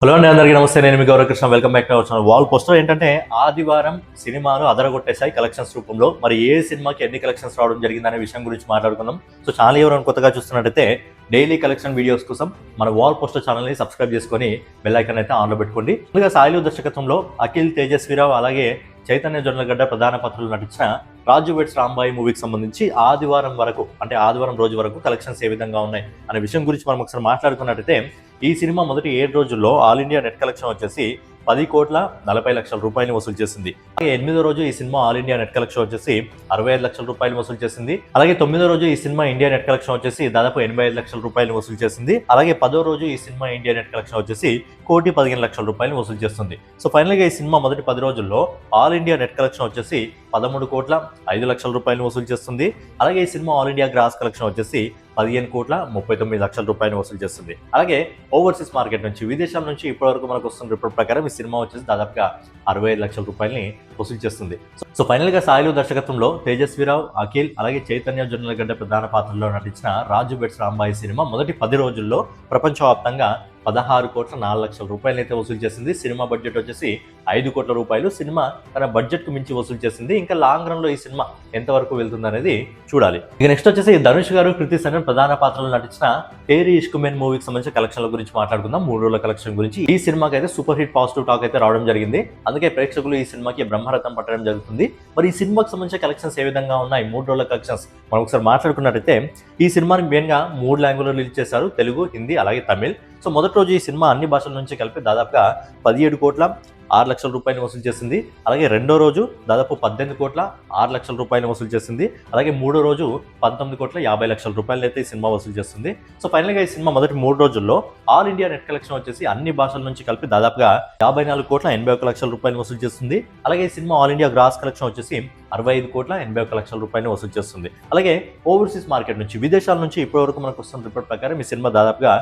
Hello అండి, అందరికీ నమస్తే. నేను మీ Gauravkrishna. Welcome back to our channel. Wall poster ఏంటంటే ఆదివారం సినిమాలు అదరగొట్టేశాయి కలెక్షన్స్ రూపంలో. మరి ఏ సినిమాకి ఎన్ని కలెక్షన్స్ రావడం జరిగిందనే విషయం గురించి మాట్లాడుకుందాం. సో ఛానల్ ఎవరైనా కొత్తగా చూస్తున్నట్టయితే డైలీ కలెక్షన్ వీడియోస్ కోసం మన వాల్ పోస్టర్ ఛానల్ని సబ్స్క్రైబ్ చేసుకొని బెల్ ఐకాన్ అయితే ఆన్లో పెట్టుకోండి. ముందుగా సాయిలు దర్శకత్వంలో అఖిల్ తేజస్వీరావు అలాగే చైతన్య జొన్నలగడ్డ ప్రధాన పాత్రలు నటించిన రాజు వెడ్స్ రాంబాయి మూవీకి సంబంధించి ఆదివారం రోజు వరకు కలెక్షన్స్ ఏ విధంగా ఉన్నాయి అనే విషయం గురించి మనం ఒకసారి మాట్లాడుకున్నట్టయితే ఈ సినిమా మొదటి 7 రోజుల్లో ఆల్ ఇండియా నెట్ కలెక్షన్ వచ్చేసి 10,40,00,000 రూపాయలు వసూలు చేసింది. అలాగే 8వ రోజు ఈ cinema all India net collection వచ్చేసి 65 లక్షల రూపాయలు వసూలు చేసింది. అలాగే 9వ రోజు ఈ సినిమా ఇండియా నెట్ కలెక్షన్ వచ్చేసి దాదాపు 85 లక్షల రూపాయలు వసూలు చేసింది. అలాగే 10వ రోజు ఈ సినిమా ఇండియా నెట్ కలెక్షన్ వచ్చేసి 1,15,00,000 రూపాయలు వసూలు చేస్తుంది. సో ఫైనల్ గా ఈ సినిమా మొదటి 10 రోజుల్లో ఆల్ ఇండియా నెట్ కలెక్షన్ వచ్చేసి 13,05,00,000 రూపాయలు వసూలు చేస్తుంది. అలాగే ఈ cinema all India gross collection వచ్చేసి 15,39,00,000 రూపాయలు వసూలు చేస్తుంది. అలాగే ఓవర్సీస్ మార్కెట్ నుంచి విదేశాల నుంచి ఇప్పటివరకు మనకు వస్తున్న రిపోర్ట్ ప్రకారం ఈ సినిమా వచ్చేసి దాదాపుగా 65 లక్షల రూపాయలని వసూలు చేస్తుంది. సో ఫైనల్ గా సాయిలు దర్శకత్వంలో తేజస్వీరావు, అఖిల్ అలాగే చైతన్య జొన్నలగడ్డ ప్రధాన పాత్రలో నటించిన రాజు వెడ్స్ రాంబాయి సినిమా మొదటి 10 రోజుల్లో ప్రపంచవ్యాప్తంగా 16,04,00,000 రూపాయలు అయితే వసూలు చేసింది. సినిమా బడ్జెట్ వచ్చేసి 5 కోట్ల రూపాయలు. సినిమా తన బడ్జెట్ కు మించి వసూలు చేసింది. ఇంకా లాంగ్ రన్ లో ఈ సినిమా ఎంతవరకు వెళ్తుంది అనేది చూడాలి. ఇక నెక్స్ట్ వచ్చేసి ధనుష్ గారు, కృతి సనన్ ప్రధాన పాత్రలు నటించిన తేరీ ఇష్క్ మెన్ మూవీకి సంబంధించిన కలెక్షన్ల గురించి మాట్లాడుకుందాం. 3 రోజుల కలెక్షన్ గురించి. ఈ సినిమాకి అయితే సూపర్ హిట్ పాజిటివ్ టాక్ అయితే రావడం జరిగింది. అందుకే ప్రేక్షకులు ఈ సినిమాకి బ్రహ్మరథం పట్టడం జరుగుతుంది. మరి ఈ సినిమాకి సంబంధించిన కలెక్షన్స్ ఏ విధంగా ఉన్నాయి, 3 రోజుల కలెక్షన్స్ మనం ఒకసారి మాట్లాడుకున్నట్టయితే ఈ సినిమాని మెయిన్ గా 3 లాంగ్వేజ్లో రిలీజ్ చేశారు, తెలుగు, హిందీ అలాగే తమిళ్. సో మొదటి రోజు ఈ సినిమా అన్ని భాషల నుంచి కలిపి దాదాపుగా 17,06,00,000 రూపాయలు వసూలు చేసింది. అలాగే రెండో రోజు దాదాపు 18,06,00,000 రూపాయలు వసూలు చేసింది. అలాగే మూడో రోజు 19,50,00,000 రూపాయలు అయితే ఈ సినిమా వసూలు చేస్తుంది. సో ఫైనల్ గా ఈ సినిమా మొదటి 3 రోజుల్లో ఆల్ ఇండియా నెట్ కలెక్షన్ వచ్చేసి అన్ని భాషల నుంచి కలిపి దాదాపుగా 54,81,00,000 రూపాయలు వసూలు చేస్తుంది. అలాగే ఈ cinema all India gross collection వచ్చేసి 65,81,00,000 రూపాయలు వసూలు చేస్తుంది. అలాగే ఓవర్సీస్ మార్కెట్ నుంచి విదేశాల నుంచి ఇప్పటివరకు మనకు వస్తున్న రిపోర్ట్ ప్రకారం ఈ సినిమా దాదాపుగా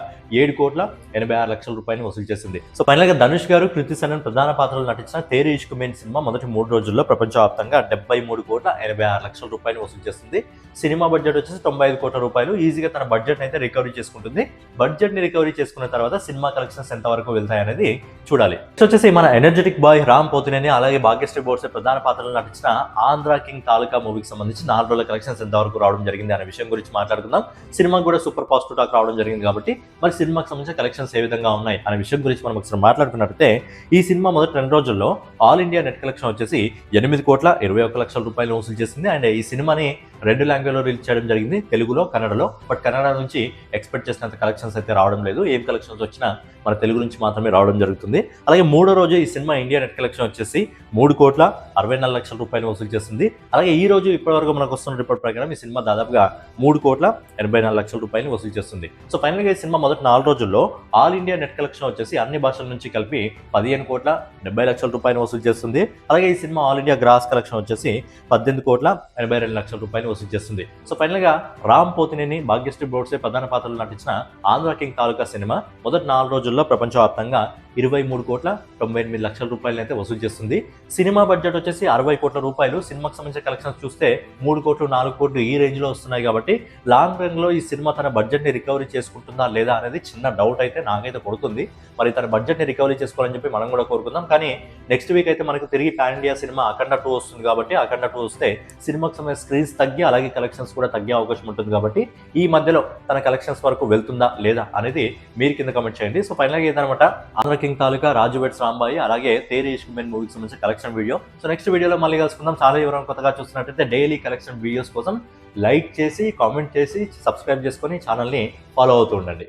7,86,00,000 రూపాయలు వసూలు చేసింది. సో ఫైనల్ గా ధనుష్ గారు, కృతి సనన్ ప్రధాన పాత్రలు నటించిన తేరీ ఇష్క్ మెన్ సినిమా మొదటి 3 రోజుల్లో ప్రపంచవ్యాప్తంగా 73,86,00,000 రూపాయలు వసూలు చేస్తుంది. సినిమా బడ్జెట్ వచ్చేసి 95 కోట్ల రూపాయలు. ఈజీగా తన బడ్జెట్ అయితే రికవరీ చేసుకుంటుంది. బడ్జెట్ ని రికవరీ చేసుకున్న తర్వాత సినిమా కలెక్షన్స్ ఎంత వరకు వెళ్తాయి అనేది చూడాలి. నెక్స్ట్ వచ్చేసి మన ఎనర్జెటిక్ బాయ్ రామ్ పోతినేని అలాగే భాగ్యశ్రీ బోర్సే ప్రధాన పాత్రలు నటించిన ఆంధ్ర కింగ్ తాలూకా మూవీకి సంబంధించి 4 రోజుల కలెక్షన్స్ ఎంత వరకు రావడం జరిగింది అనే విషయం గురించి మాట్లాడుకుందాం. సినిమాకి కూడా సూపర్ పాజిటివ్ టాక్ రావడం జరిగింది కాబట్టి మరి సినిమాకి సంబంధించిన కలెక్షన్స్ ఏ విధంగా ఉన్నాయి అనే విషయం గురించి మనం ఒకసారి మాట్లాడుకున్నట్లయితే ఈ సినిమా మొదటి 2 రోజుల్లో ఆల్ ఇండియా నెట్ కలెక్షన్ వచ్చేసి 8,21,00,000 రూపాయలు వసూలు చేసింది. అండ్ ఈ సినిమాని 2 లాంగ్వేజ్లో రిలీజ్ చేయడం జరిగింది, తెలుగులో, కన్నడలో. బట్ కన్నడ నుంచి ఎక్స్పెక్ట్ చేసినంత కలెక్షన్స్ అయితే రావడం లేదు. ఏం కలెక్షన్స్ వచ్చినా మన తెలుగు నుంచి మాత్రమే రావడం జరుగుతుంది. అలాగే మూడో రోజు ఈ సినిమా ఇండియా నెట్ కలెక్షన్ వచ్చేసి 3,64,00,000 రూపాయలు వసూలు చేస్తుంది. అలాగే ఈ రోజు ఇప్పటివరకు మనకు వస్తున్న రిపోర్ట్ ప్రకారం ఈ సినిమా దాదాపుగా 3,84,00,000 రూపాయలు వసూలు చేస్తుంది. సో ఫైనల్ గా ఈ సినిమా మొదటి 4 రోజుల్లో ఆల్ ఇండియా నెట్ కలెక్షన్ వచ్చేసి అన్ని భాషల నుంచి కలిపి 15,70,00,000 రూపాయలు వసూలు చేస్తుంది. అలాగే ఈ cinema all India gross collection వచ్చేసి 18,82,00,000 రూపాయలు వసూలు చేస్తుంది. సో ఫైనల్ గా రామ్ పోతినేని, భాగ్యశ్రీ బోర్సే ప్రధాన పాత్రలు నటించిన ఆంధ్ర కింగ్ తాలూకా సినిమా మొదటి 4 రోజుల్లో ప్రపంచవ్యాప్తంగా 23,98,00,000 రూపాయలు అయితే వసూలు చేస్తుంది. సినిమా బడ్జెట్ వచ్చేసి 60 కోట్ల రూపాయలు. సినిమాకి సంబంధించిన కలెక్షన్స్ చూస్తే 3 కోట్లు 4 కోట్లు ఈ రేంజ్ లో వస్తున్నాయి. కాబట్టి లాంగ్ రన్ లో ఈ సినిమా తన బడ్జెట్ ని రికవరీ చేసుకుంటుందా లేదా అనేది చిన్న డౌట్ అయితే నాకైతే కొడుతుంది. మరి తన బడ్జెట్ ని రికవరీ చేసుకోవాలని చెప్పి మనం కూడా కోరుకుందాం. కానీ నెక్స్ట్ వీక్ అయితే మనకు తిరిగి పాన్ ఇండియా సినిమా అఖండ 2 వస్తుంది. కాబట్టి అఖండ 2 వస్తే సినిమాకి సంబంధించిన స్క్రీన్స్ తగ్గి అలాగే కలెక్షన్స్ కూడా తగ్గే అవకాశం ఉంటుంది. కాబట్టి ఈ మధ్యలో తన కలెక్షన్స్ వరకు వెళ్తుందా లేదా అనేది మీరు కింద కమెంట్ చేయండి. సో ఫైనల్ గా ఏదనమాట ఆంధ్ర కింగ్ తాలూకా రాజు వెడ్స్ రాంబాయి అలాగే తేరీ ఇష్క్ మెన్ మూవీకి సంబంధించిన కలెక్షన్ వీడియో. సో నెక్స్ట్ వీడియోలో మళ్ళీ కలుసుకుందాం. చాలా ఎవరైనా కొత్తగా చూస్తున్నట్టయితే డైలీ కలెక్షన్ వీడియోస్ కోసం లైక్ చేసి, కామెంట్ చేసి, సబ్స్క్రైబ్ చేసుకొని ఛానల్ని ఫాలో అవుతూ ఉండండి.